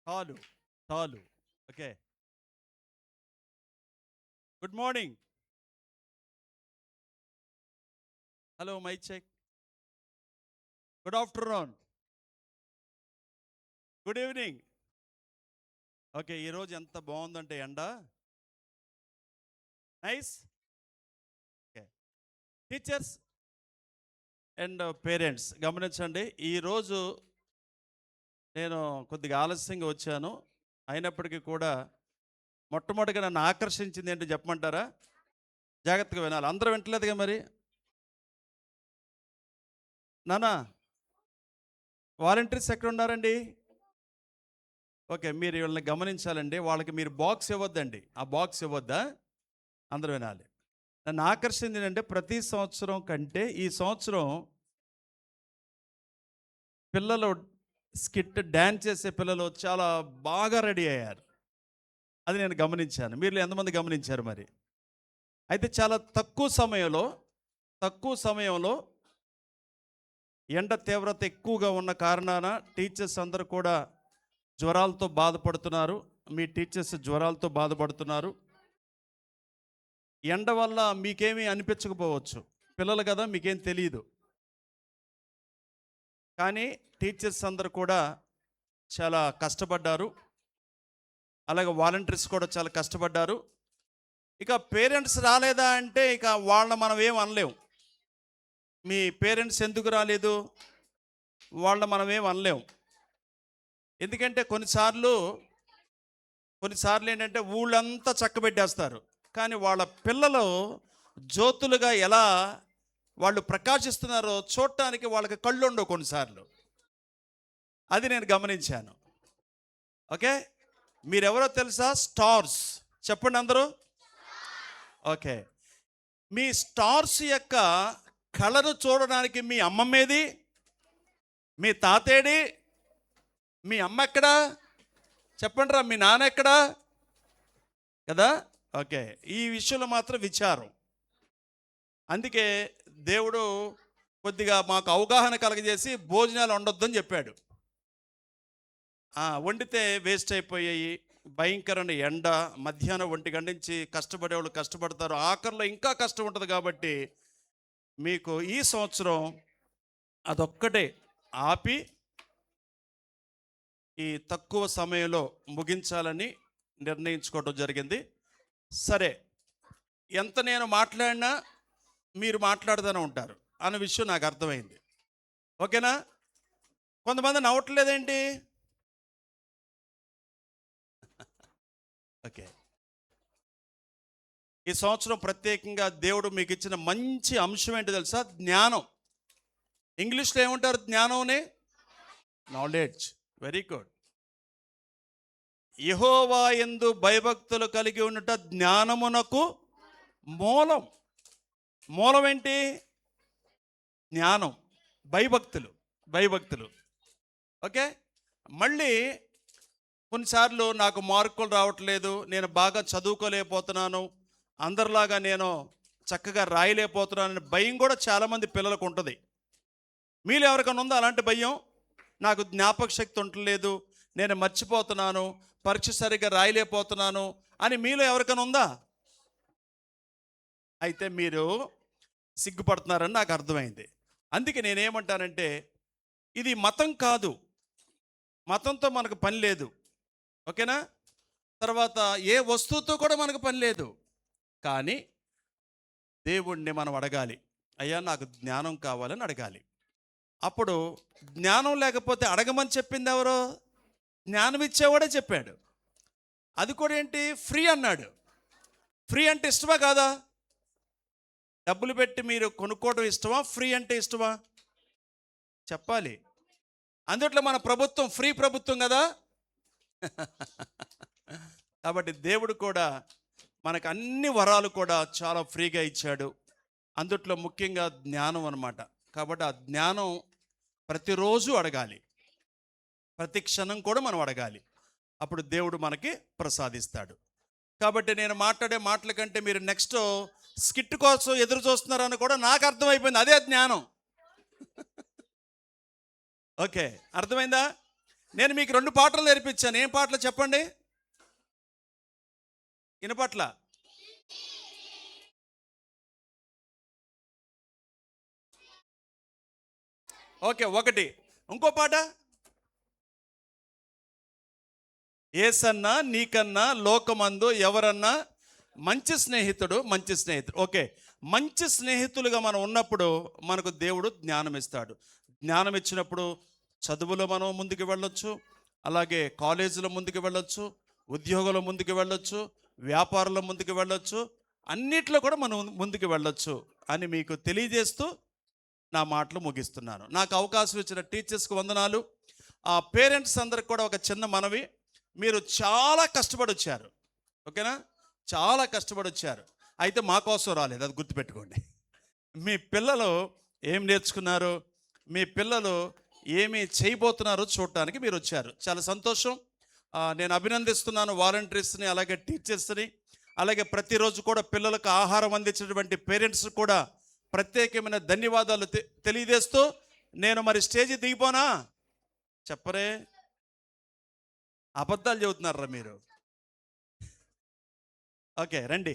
తాలు తాలు okay. Good morning. Hello mike check. Good afternoon. Good evening. Okay, ఈరోజు ఎంత బాగుందంటే ఎండ. Nice. Okay, teachers and parents గమనించండి. ఈరోజు నేను కొద్దిగా ఆలస్యంగా వచ్చాను. అయినప్పటికీ కూడా మొట్టమొదటిగా నన్ను ఆకర్షించింది ఏంటో చెప్పమంటారా? జాగ్రత్తగా వినాలి. అందరూ వింటలేదుగా మరి. నానా, వాలంటీర్స్ ఎక్కడ ఉన్నారండి? ఓకే, మీరు వీళ్ళని గమనించాలండి. వాళ్ళకి మీరు బాక్స్ ఇవ్వద్దండి. ఆ బాక్స్ ఇవ్వద్దా? అందరూ వినాలి. నన్ను ఆకర్షించింది ఏంటంటే ప్రతి సంవత్సరం కంటే ఈ సంవత్సరం పిల్లలు స్కిట్ డ్యాన్స్ చేసే పిల్లలు చాలా బాగా రెడీ అయ్యారు. అది నేను గమనించాను. మీరు ఎంతమంది గమనించారు మరి? అయితే చాలా తక్కువ సమయంలో ఎండ తీవ్రత ఎక్కువగా ఉన్న కారణాన టీచర్స్ అందరూ కూడా జ్వరాలతో బాధపడుతున్నారు. మీ టీచర్స్ జ్వరాలతో బాధపడుతున్నారు. ఎండ వల్ల మీకేమీ అనిపించకపోవచ్చు, పిల్లలు కదా, మీకేం తెలియదు. కానీ టీచర్స్ అందరూ కూడా చాలా కష్టపడ్డారు. అలాగే వాలంటీర్స్ కూడా చాలా కష్టపడ్డారు. ఇక పేరెంట్స్ రాలేదా అంటే ఇక వాళ్ళని మనం ఏం అనలేము. మీ పేరెంట్స్ ఎందుకు రాలేదు, వాళ్ళని మనం ఏం అనలేము. ఎందుకంటే కొన్నిసార్లు ఏంటంటే ఊళ్ళంతా చక్కబెట్టేస్తారు. కానీ వాళ్ళ పిల్లలు జ్యోతులుగా ఎలా వాళ్ళు ప్రకాశిస్తున్నారో చూడటానికి వాళ్ళకి కళ్ళు ఉండవు కొన్నిసార్లు. అది నేను గమనించాను. ఓకే, మీరెవరో తెలుసా? స్టార్స్. చెప్పండి అందరూ. ఓకే, మీ స్టార్స్ యొక్క కళను చూడడానికి మీ అమ్మమ్మేది, మీ తాతేడి, మీ అమ్మ ఎక్కడా? చెప్పండి రా, మీ నాన్న ఎక్కడా కదా? ఓకే, ఈ విషయంలో మాత్రం విచారం. అందుకే దేవుడు కొద్దిగా మాకు అవగాహన కలగజేసి భోజనాలు వండొద్దని చెప్పాడు. వండితే వేస్ట్ అయిపోయాయి. భయంకరమైన ఎండ, మధ్యాహ్నం 1 గంట నుంచి కష్టపడేవాళ్ళు కష్టపడతారు, ఆఖరిలో ఇంకా కష్టం ఉంటుంది. కాబట్టి మీకు ఈ సంవత్సరం అదొక్కటే ఆపి ఈ తక్కువ సమయంలో ముగించాలని నిర్ణయించుకోవడం జరిగింది. సరే, ఎంత నేను మాట్లాడినా మీరు మాట్లాడదానే ఉంటారు అన్న విషయం నాకు అర్థమైంది. ఓకేనా? కొంతమంది నవ్వట్లేదేంటి? ఓకే, ఈ సంవత్సరం ప్రత్యేకంగా దేవుడు మీకు ఇచ్చిన మంచి అంశం ఏంటో తెలుసా? జ్ఞానం. ఇంగ్లీష్లో ఏమంటారు జ్ఞానంని? నాలెడ్జ్. Very good. యెహోవా యందు భయభక్తులు కలిగి ఉన్నట జ్ఞానమునకు మూలం. మూలం ఏంటి? జ్ఞానం. భయభక్తులు. ఓకే, మళ్ళీ కొన్నిసార్లు నాకు మార్కులు రావట్లేదు, నేను బాగా చదువుకోలేకపోతున్నాను, అందరిలాగా నేను చక్కగా రాయలేకపోతున్నానని భయం కూడా చాలామంది పిల్లలకు ఉంటుంది. మీలో ఎవరికైనా ఉందా అలాంటి భయం? నాకు జ్ఞాపక శక్తి ఉండలేదు, నేను మర్చిపోతున్నాను, పరీక్ష సరిగ్గా రాయలేకపోతున్నాను అని మీలో ఎవరికైనా ఉందా? అయితే మీరు సిగ్గుపడుతున్నారని నాకు అర్థమైంది. అందుకే నేనేమంటానంటే ఇది మతం కాదు, మతంతో మనకు పని లేదు. ఓకేనా? తర్వాత ఏ వస్తువుతో కూడా మనకు పని లేదు. కానీ దేవుణ్ణి మనం అడగాలి. అయ్యా నాకు జ్ఞానం కావాలని అడగాలి. అప్పుడు జ్ఞానం లేకపోతే అడగమని చెప్పింది ఎవరో? జ్ఞానం ఇచ్చేవాడే చెప్పాడు. అది కూడా ఏంటి? ఫ్రీ అన్నాడు. ఫ్రీ అంటే ఇష్టమా కాదా? డబ్బులు పెట్టి మీరు కొనుక్కోవడం ఇష్టమా, ఫ్రీ అంటే ఇష్టమా? చెప్పాలి. అందుట్లో మన ప్రభుత్వం ఫ్రీ ప్రభుత్వం కదా. కాబట్టి దేవుడు కూడా మనకు అన్ని వరాలు కూడా చాలా ఫ్రీగా ఇచ్చాడు. అందుట్లో ముఖ్యంగా జ్ఞానం అన్నమాట. కాబట్టి ఆ జ్ఞానం ప్రతిరోజు అడగాలి, ప్రతి క్షణం కూడా మనం అడగాలి. అప్పుడు దేవుడు మనకి ప్రసాదిస్తాడు. కాబట్టి నేను మాట్లాడే మాటల కంటే మీరు నెక్స్ట్ స్కిట్ కోసం ఎదురు చూస్తున్నారని కూడా నాకు అర్థమైపోయింది. అదే జ్ఞానం. ఓకే, అర్థమైందా? నేను మీకు 2 పాటలు నేర్పించాను. ఏం పాటలు చెప్పండి? వినపట్ల. ఓకే, ఒకటి. ఇంకో పాట. ఏసన్నా నీకన్నా లోకమందు ఎవరన్నా మంచి స్నేహితుడు, మంచి స్నేహితుడు. ఓకే, మంచి స్నేహితులుగా మనం ఉన్నప్పుడు మనకు దేవుడు జ్ఞానం ఇస్తాడు. జ్ఞానం ఇచ్చినప్పుడు చదువులో మనం ముందుకు వెళ్ళొచ్చు, అలాగే కాలేజీలో ముందుకు వెళ్ళొచ్చు, ఉద్యోగంలో ముందుకు వెళ్ళొచ్చు, వ్యాపారంలో ముందుకు వెళ్ళొచ్చు, అన్నిట్లో కూడా మనం ముందుకు వెళ్ళొచ్చు అని మీకు తెలియజేస్తూ నా మాటలు ముగిస్తున్నాను. నాకు అవకాశం ఇచ్చిన టీచర్స్కి వందనాలు. ఆ పేరెంట్స్ అందరికి కూడా ఒక చిన్న మనవి, మీరు చాలా కష్టపడి వచ్చారు. ఓకేనా? చాలా కష్టపడి వచ్చారు. అయితే మా కోసం రాలేదు, అది గుర్తుపెట్టుకోండి. మీ పిల్లలు ఏం నేర్చుకున్నారు, మీ పిల్లలు ఏమి చేయబోతున్నారో చూడటానికి మీరు వచ్చారు. చాలా సంతోషం. నేను అభినందిస్తున్నాను వాలంటీర్స్ని, అలాగే టీచర్స్ని, అలాగే ప్రతిరోజు కూడా పిల్లలకు ఆహారం అందించినటువంటి పేరెంట్స్ కూడా ప్రత్యేకమైన ధన్యవాదాలు తెలియజేస్తూ నేను మరి స్టేజ్ దిగిపోనా? చెప్పరే, అబద్ధాలు చెబుతున్నారా మీరు? ఓకే, రండి.